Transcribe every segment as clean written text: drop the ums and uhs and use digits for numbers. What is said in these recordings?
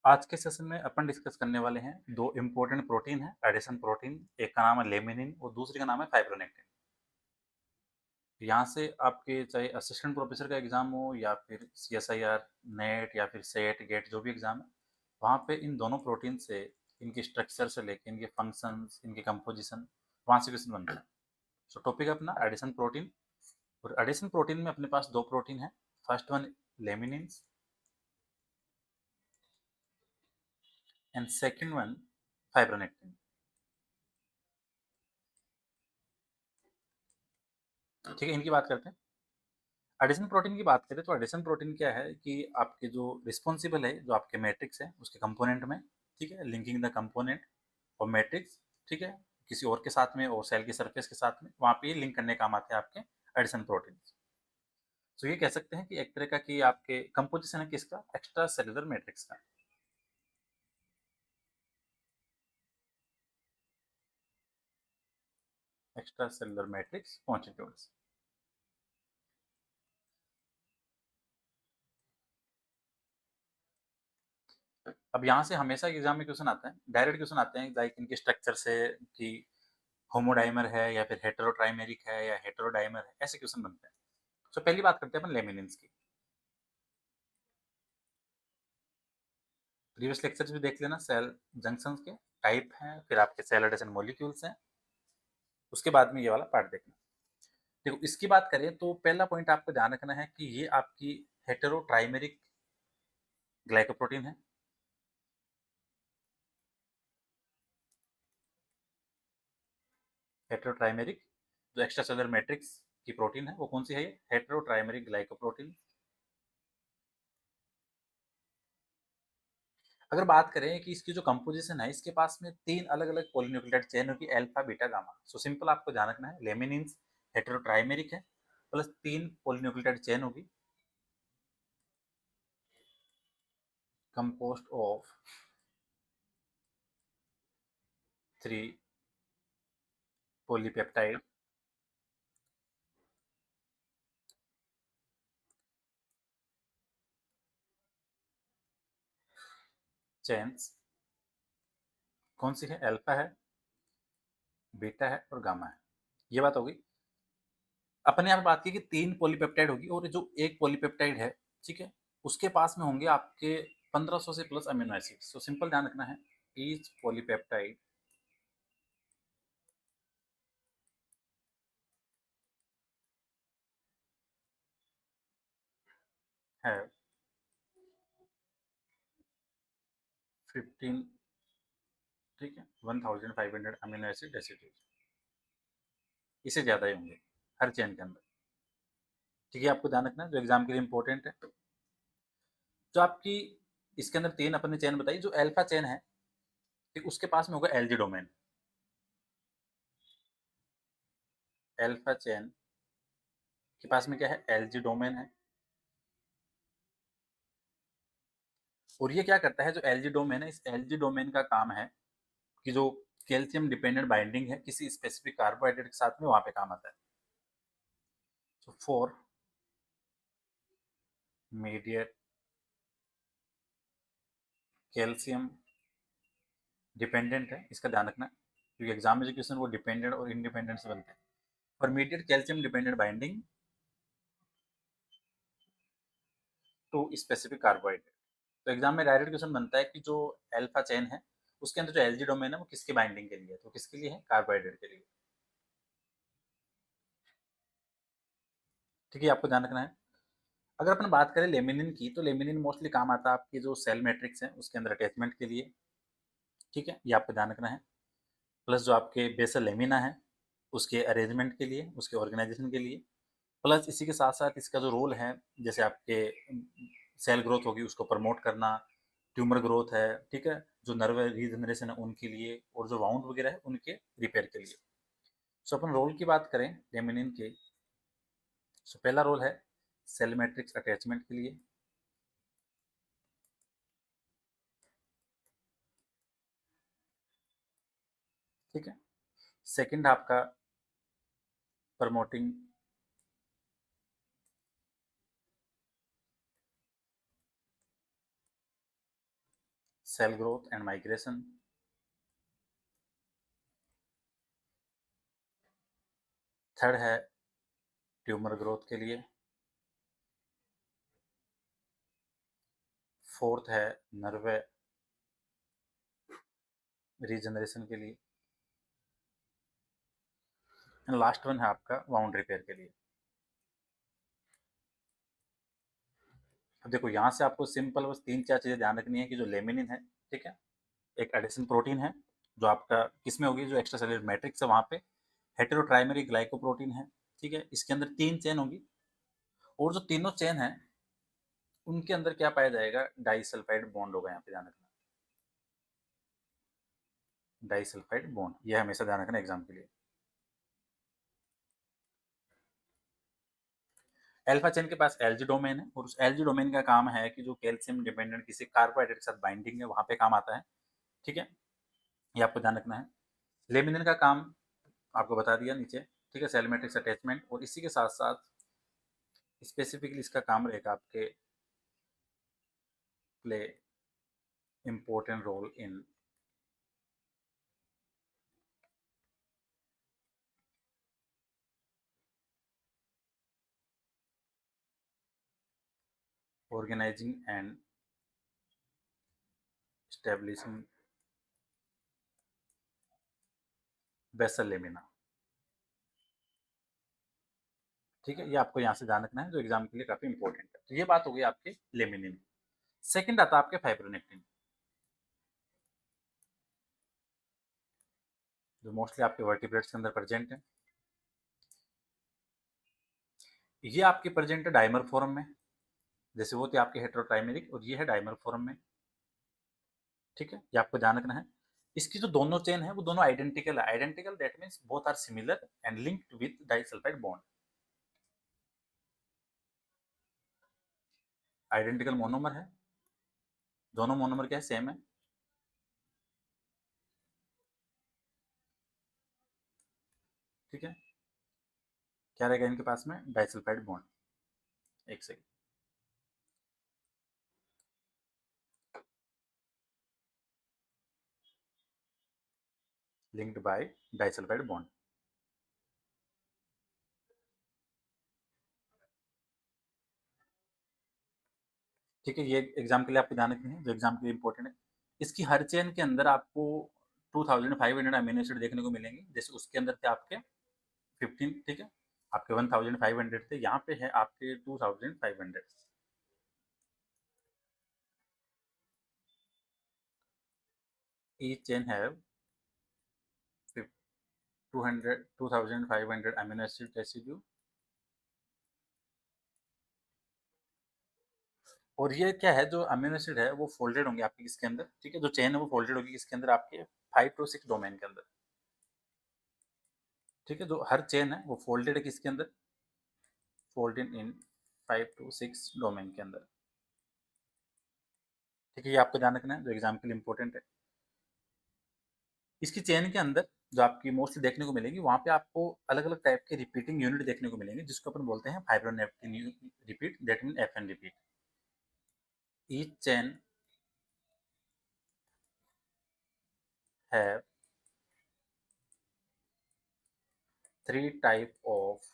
आज के सेशन में अपन डिस्कस करने वाले हैं दो इम्पोर्टेंट प्रोटीन है एडिशन प्रोटीन। एक का नाम है लेमिनिन और दूसरे का नाम है फाइब्रोनेक्टिन। यहाँ से आपके चाहे असिस्टेंट प्रोफेसर का एग्जाम हो या फिर CSIR नेट या फिर सेट गेट जो भी एग्जाम है, वहाँ पे इन दोनों प्रोटीन से इनके स्ट्रक्चर से लेके इनके फंक्शंस इनके कंपोजिशन वहाँ से क्वेश्चन बनता है। सो टॉपिक अपना एडिशन प्रोटीन। और एडिशन प्रोटीन में अपने पास दो प्रोटीन है। First one laminin and second one fibronectin. ठीक है, इनकी बात करते हैं। एडिशन प्रोटीन की बात करें तो एडिशन प्रोटीन क्या है कि आपके जो रिस्पॉन्सिबल है जो आपके मैट्रिक्स है उसके कंपोनेंट में, ठीक है, लिंकिंग द कंपोनेंट और मैट्रिक्स, ठीक है, किसी और के साथ में और सेल की सरफेस के साथ में वहाँ पे लिंक करने काम आते हैं आपके एडिशन प्रोटीन। तो ये कह सकते हैं कि एक तरह का कि आपके कंपोजिशन है किसका, एक्स्ट्रा सेलुलर मैट्रिक्स का। Extra cellular matrix constituents. अब यहाँ से हमेशा एग्जाम में क्वेश्चन आता है, डायरेक्ट क्वेश्चन आते हैं लाइक इनके स्ट्रक्चर से कि होमोडाइमर है या फिर हेटेरोट्राइमेरिक है या हेटेरोडाइमर है, ऐसे क्वेश्चन बनते हैं। तो पहली बात करते हैं अपन लेमिनिन्स की। प्रीवियस लेक्चर्स भी देख लेना, सेल जंक्शंस के टाइप हैं, फिर आपके सेल एडिशन मॉलिक्यूल्स हैं, उसके बाद में ये वाला पार्ट देखना। देखो इसकी बात करें तो पहला पॉइंट आपको ध्यान रखना है कि ये आपकी हेटेरोट्राइमेरिक ग्लाइकोप्रोटीन है। हेटेरोट्राइमेरिक जो एक्स्ट्रा सेलुलर मैट्रिक्स की प्रोटीन है वो कौन सी है, ये हेटेरोट्राइमेरिक ग्लाइकोप्रोटीन। अगर बात करें कि इसकी जो कंपोजिशन है, इसके पास में तीन अलग अलग पॉलीन्यूक्लियोटाइड चेन होगी, alpha beta gamma. So simple आपको ध्यान रखना है, लेमिनिन्स हेटेरोट्राइमेरिक है प्लस तीन पॉलीन्यूक्लियोटाइड चेन होगी compost of three polypeptide chains. कौन सी है, अल्फा है, बीटा है और गामा है। ये बात होगी। अपने यहाँ पे बात की कि तीन पॉलीपेप्टाइड होगी और जो एक पॉलीपेप्टाइड है, ठीक है, उसके पास में होंगे आपके 1500 से plus amino acid. So simple ध्यान रखना है, ईच पॉलीपेप्टाइड है 15, ठीक है, 1500 अमीनो एसिड रेसिड्यूज, इससे ज़्यादा ही होंगे हर चेन के अंदर। ठीक है, आपको ध्यान रखना है, जो एग्जाम के लिए इंपॉर्टेंट है। जो आपकी इसके अंदर तीन अपने चेन बताई, जो अल्फा चेन है, ठीक, उसके पास में होगा एलजी डोमेन। अल्फा चेन के पास में क्या है, एलजी डोमेन है। और ये क्या करता है, जो एलजी डोमेन है, इस एलजी डोमेन का काम है कि जो कैल्शियम डिपेंडेंट बाइंडिंग है किसी स्पेसिफिक कार्बोहाइड्रेट के साथ में, वहां पे काम आता है। So for mediate calcium dependent है, इसका ध्यान रखना, क्योंकि एग्जाम में जो क्वेश्चन वो डिपेंडेंट और इंडिपेंडेंट से बनते हैं। For mediate calcium dependent binding to specific carbohydrate. तो एग्जाम में डायरेक्ट क्वेश्चन बनता है कि जो अल्फा चेन है उसके अंदर जो एलजी डोमेन है वो किसके बाइंडिंग के लिए है, तो किसके लिए है, कार्बोहाइड्रेट के लिए। ठीक है, आपको ध्यान रखना है। अगर अपन बात करें लेमिनिन की, तो लेमिनिन मोस्टली काम आता है आपकी जो सेल मैट्रिक्स है उसके अंदर अटैचमेंट के लिए। ठीक है, ये आपको ध्यान रखना है। प्लस जो आपके बेसल लेमिना है उसके अरेंजमेंट के लिए, उसके ऑर्गेनाइजेशन के लिए। प्लस इसी के साथ साथ इसका जो रोल है, जैसे आपके सेल ग्रोथ होगी उसको प्रमोट करना, ट्यूमर ग्रोथ है, ठीक है, जो नर्व रीजनरेशन है उनके लिए, और जो वाउंड वगैरह है उनके रिपेयर के लिए। सो अपन रोल की बात करें लेमिनिन के, सो पहला रोल है सेल मैट्रिक्स अटैचमेंट के लिए। ठीक है, सेकंड आपका promoting cell growth and migration, third है ट्यूमर ग्रोथ के लिए, फोर्थ है नर्व रीजनरेशन के लिए, एंड लास्ट वन है आपका वाउंड रिपेयर के लिए। अब देखो यहाँ से आपको सिंपल बस तीन चार चीज़ें ध्यान रखनी है कि जो लेमिनिन है, ठीक है, एक एडिशन प्रोटीन है जो आपका किसमें होगी, जो एक्स्ट्रा सेलुलर मैट्रिक्स है वहाँ पे, हेटेरोट्राइमरी ग्लाइकोप्रोटीन है, ठीक है, इसके अंदर तीन चेन होगी, और जो तीनों चेन है उनके अंदर क्या पाया जाएगा, डाइसल्फाइड बॉन्ड होगा, यहाँ पे ध्यान रखना, डाइसल्फाइड बॉन्ड, ये हमेशा ध्यान रखना एग्जाम के लिए। अल्फा चेन के पास एलजी डोमेन है, और उस एलजी डोमेन का काम है कि जो कैल्शियम डिपेंडेंट किसी कार्बोहाइड्रेट के साथ बाइंडिंग है वहां पे काम आता है, ठीक है, ये आपको ध्यान रखना है। लेमिनिन का काम आपको बता दिया नीचे, ठीक है, सेल मैट्रिक्स अटैचमेंट, और इसी के साथ साथ स्पेसिफिकली इसका काम रहेगा आपके play important role in organising and establishing basal lamina, ठीक है, ये आपको यहाँ से ध्यान रखना है जो एग्जाम के लिए काफी इंपॉर्टेंट है। तो ये बात हो गई आपके लेमिनिन। सेकंड आता है आपके फाइब्रोनेक्टिन, जो मोस्टली आपके वर्टिब्रेट्स के अंदर प्रेजेंट है। ये आपके प्रेजेंट है डाइमर फॉर्म में, जैसे वो थे आपके हेटेरोट्राइमेरिक, और ये है डाइमर फॉर्म में, ठीक है, ये आपको ध्यान रखना है। इसकी जो दोनों चेन है वो दोनों आइडेंटिकल है, identical that means both are similar and linked with disulphide bond. Identical monomer है, दोनों मोनोमर क्या है, सेम है, ठीक है, क्या रहेगा इनके पास में, डाइसल्फाइड बॉन्ड। एक second, linked by disulphide bond, ठीक है, ये एग्जाम के लिए आपको ध्यान रखनी है जो एग्जाम के लिए इंपॉर्टेंट है। इसकी हर चेन के अंदर आपको 2500 अमीनो एसिड देखने को मिलेंगे, जैसे उसके अंदर थे आपके 15, ठीक है, आपके 1500 थे, यहाँ पे है आपके 2500। each chain have 200 2500 amino acid residue, और ये क्या है, जो अमीनो एसिड है वो फोल्डेड होंगे आपके किसके अंदर, ठीक है, जो चेन है वो फोल्डेड होगी किसके अंदर, आपके 5 to 6 डोमेन के अंदर, ठीक है, जो हर चेन है वो फोल्डेड है किसके अंदर, फोल्डेड इन 5 to 6 डोमेन के अंदर, ठीक है, ये आपको ध्यान रखना है जो एग्जाम के लिए इंपॉर्टेंट है। इसकी चेन के अंदर जो आपकी मोस्टली देखने को मिलेगी, वहां पे आपको अलग अलग टाइप के रिपीटिंग यूनिट देखने को मिलेंगे, जिसको अपन बोलते हैं fibronectin repeat, that mean F N repeat. Each chain have 3 type of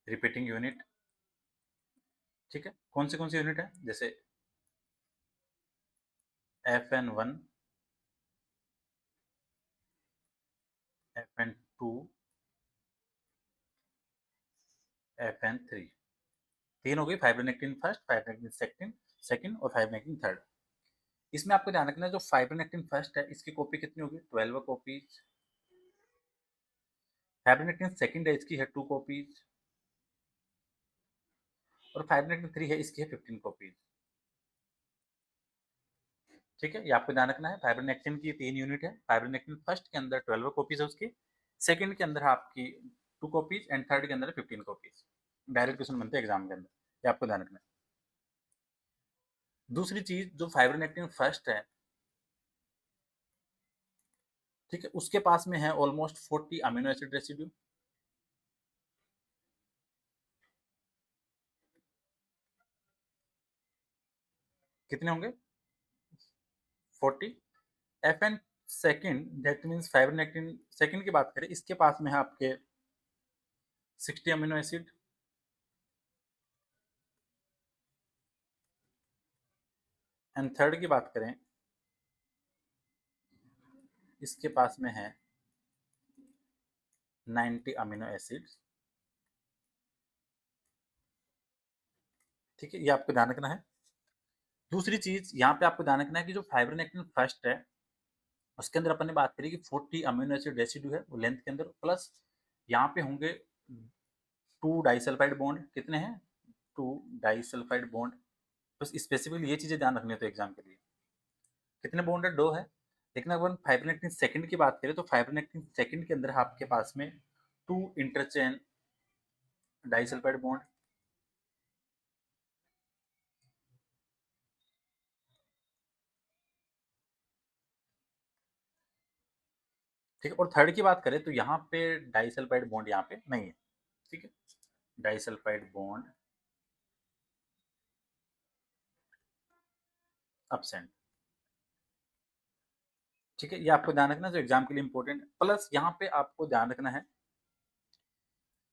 repeating unit, ठीक है, कौन सी यूनिट है, जैसे FN1, FN2, FN3, तीन हो गई, फाइब्रोनेक्टिन फर्स्ट, फाइब्रोनेक्टिन सेकंड, और फाइब्रोनेक्टिन थर्ड। इसमें आपको ध्यान रखना है जो फाइब्रोनेक्टिन फर्स्ट है इसकी कॉपी कितनी होगी, 12 कॉपीज, फाइब्रोनेक्टिन सेकंड है इसकी है 2 कॉपीज, और फाइब्रोनेक्टिन 3 है इसकी है 15 कॉपीज, ठीक है, ये आपको ध्यान रखना है। फाइब्रोनेक्टिन की 3 यूनिट है, फाइब्रोनेक्टिन फर्स्ट के अंदर 12 कॉपीज है उसकी, सेकंड के अंदर है आपकी 2 कॉपीज, एंड थर्ड के अंदर 15 कॉपीज। डायरेक्ट क्वेश्चन बनते हैं एग्जाम के अंदर, ये आपको ध्यान रखना है। दूसरी चीज, जो फाइब्रोनेक्टिन फर्स्ट है, ठीक है, उसके पास में है ऑलमोस्ट 40 अमीनो एसिड रेसिड्यू, कितने होंगे 40। F N second that means fibronectin second की बात करें, इसके पास में है आपके 60 अमीनो एसिड। एंड थर्ड की बात करें, इसके पास में है 90 अमीनो एसिड। ठीक है, ये आपको ध्यान रखना है। दूसरी चीज यहाँ पे आपको ध्यान रखना है कि जो फाइब्रोनेक्टिन फर्स्ट है उसके अंदर अपन ने बात करी कि 40 अमीनो एसिड रेसिड्यू है वो लेंथ के अंदर, प्लस यहाँ पे होंगे 2 डाइसल्फाइड बॉन्ड। कितने हैं 2 डाइसल्फाइड बॉन्ड। बस स्पेसिफिकली ये चीजें ध्यान रखनी है तो एग्जाम के लिए। कितने बॉन्ड है 2 है। लेकिन अगर फाइब्रोनेक्टिन सेकंड की बात करें तो फाइब्रोनेक्टिन सेकंड के अंदर आपके पास में 2 इंटरचेन डाइसल्फाइड बॉन्ड। ठीक है, और थर्ड की बात करें तो यहाँ पे डाइसल्फाइड बॉन्ड यहाँ पे नहीं है। ठीक है, डाइसल्फाइड बॉन्ड absent। ठीक है, ये आपको ध्यान रखना जो एग्जाम के लिए इंपॉर्टेंट है। प्लस यहाँ पे आपको ध्यान रखना है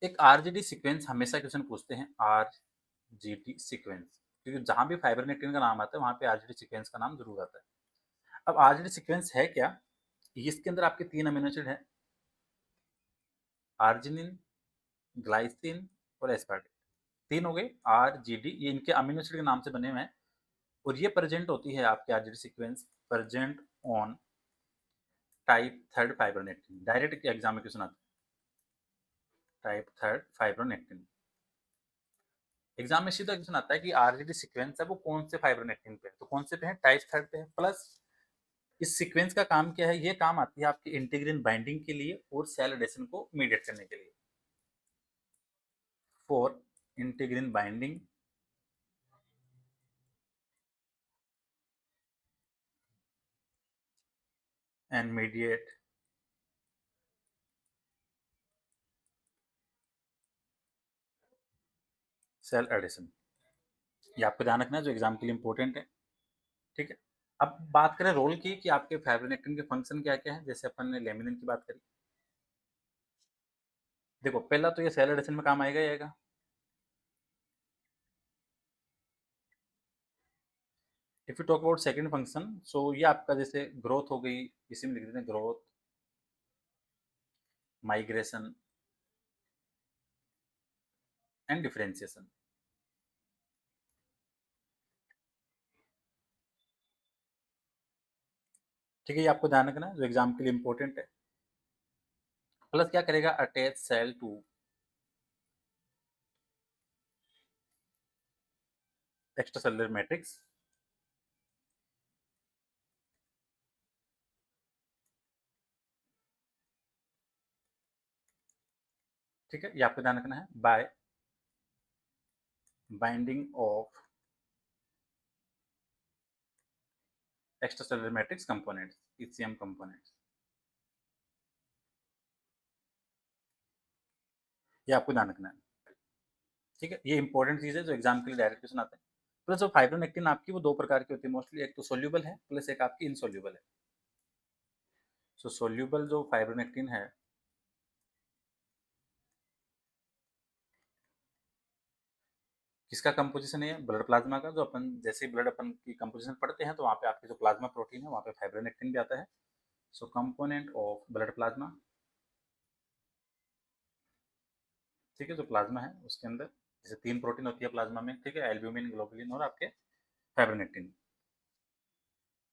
एक आरजीडी सीक्वेंस हमेशा क्वेश्चन पूछते हैं, आरजीडी सीक्वेंस, क्योंकि जहां भी फाइब्रोनेक्टिन का नाम आता है वहां पे आरजीडी सीक्वेंस का नाम जरूर आता है। अब आरजीडी सीक्वेंस है क्या, इसके अंदर आपके 3 अमीनो एसिड है, आर्जिनिन, ग्लाइसिन और एस्पार्टिक। 3 हो गए आरजीडी, ये इनके अमीनो एसिड के नाम से बने हुए हैं। और ये प्रेजेंट होती है आपके RGD sequence present on type third fibronectin. Direct exam में क्वेश्चन आता है टाइप थर्ड फाइब्रोनेक्टिन। एग्जाम में सीधा क्वेश्चन आता है कि आरजीडी सीक्वेंस है वो कौन से फाइब्रोनेक्टिन पे है, तो कौन से पे है टाइप थर्ड पे है। प्लस इस सीक्वेंस का काम क्या है, ये काम आती है आपकी इंटीग्रिन बाइंडिंग के लिए और सेल एडेशन को मीडिएट करने के लिए। For integrin binding and mediate cell adhesion. ये आपको ध्यान रखना है जो एग्जाम के लिए इंपॉर्टेंट है। ठीक है, अब बात करें रोल की कि आपके फाइब्रोनेक्टिन के फंक्शन क्या क्या है। जैसे अपन ने लेमिनिन की बात करी, देखो पहला तो ये सेल एडिशन में काम आएगा ही आएगा। If you talk about second function, so ये आपका जैसे ग्रोथ हो गई, इसी में लिख देते हैं ग्रोथ, माइग्रेशन एंड डिफरेंशिएशन। ठीक है, ये आपको ध्यान रखना है जो एग्जाम के लिए इंपॉर्टेंट है। प्लस क्या करेगा, attach cell to extracellular matrix. ठीक है, ये आपको ध्यान रखना है by binding of extracellular matrix components, ECM components. ये आपको ध्यान रखना है। ठीक है, ये इंपॉर्टेंट चीज है जो एग्जाम के लिए डायरेक्ट क्वेश्चन आते हैं। प्लस जो फाइब्रोनेक्टिन आपकी वो 2 प्रकार की होती है मोस्टली, एक तो सोल्यूबल है प्लस एक आपकी इनसोल्यूबल है। सो सोल्यूबल जो फाइब्रोनेक्टिन है किसका कंपोजिशन है, ब्लड प्लाज्मा का। जो अपन जैसे ही ब्लड अपन की कंपोजिशन पढ़ते हैं तो वहाँ पे आपके जो प्लाज्मा प्रोटीन है वहाँ पे फाइब्रोनेक्टिन भी आता है। सो कंपोनेंट ऑफ ब्लड प्लाज्मा। ठीक है, जो प्लाज्मा है उसके अंदर जैसे 3 प्रोटीन होती है प्लाज्मा में, ठीक है, एल्ब्यूमिन, ग्लोबुलिन और आपके fibronectin.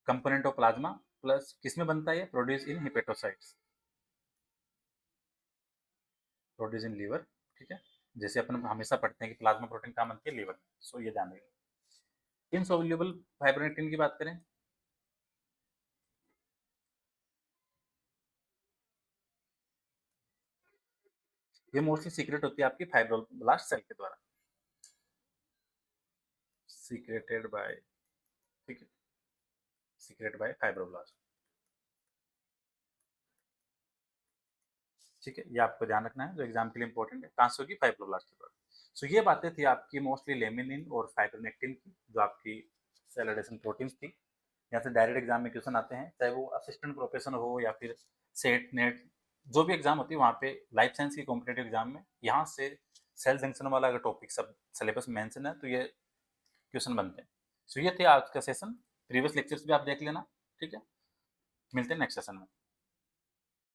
Component of plasma plus किसमें बनता है, produce in hepatocytes, produce in liver. ठीक है, जैसे अपन हमेशा पढ़ते हैं कि प्लाज्मा प्रोटीन कहाँ बनती है, लीवर में। सो ये ध्यान रखिए। इनसोल्यूबल फाइब्रोनेक्टिन की बात करें, ये मोस्टली सीक्रेट होती है आपकी फाइब्रोब्लास्ट सेल के द्वारा, सीक्रेटेड बाय, ठीक है, सीक्रेट बाय फाइब्रोब्लास्ट। ठीक है, ये आपको ध्यान रखना है जो एग्जाम के लिए इंपॉर्टेंट है, कहाँ से होगी, फाइब्रोब्लास्ट के द्वारा। सो ये बातें थी आपकी मोस्टली लेमिनिन और फाइब्रोनेक्टिन की, जो आपकी सेल एडिशन प्रोटीन्स थी। यहाँ से डायरेक्ट एग्जाम में क्वेश्चन आते हैं, चाहे वो असिस्टेंट प्रोफेसर हो या फिर सेट नेट, जो भी एग्जाम होती है वहाँ पे लाइफ साइंस की कॉम्पिटेटिव एग्जाम में यहाँ से सेल जंक्शन वाला अगर टॉपिक सब सिलेबस में मेंशन है तो ये क्वेश्चन बनते हैं। सो ये थे आज का सेशन, प्रीवियस लेक्चर्स भी आप देख लेना, ठीक है। मिलते हैं नेक्स्ट सेशन में।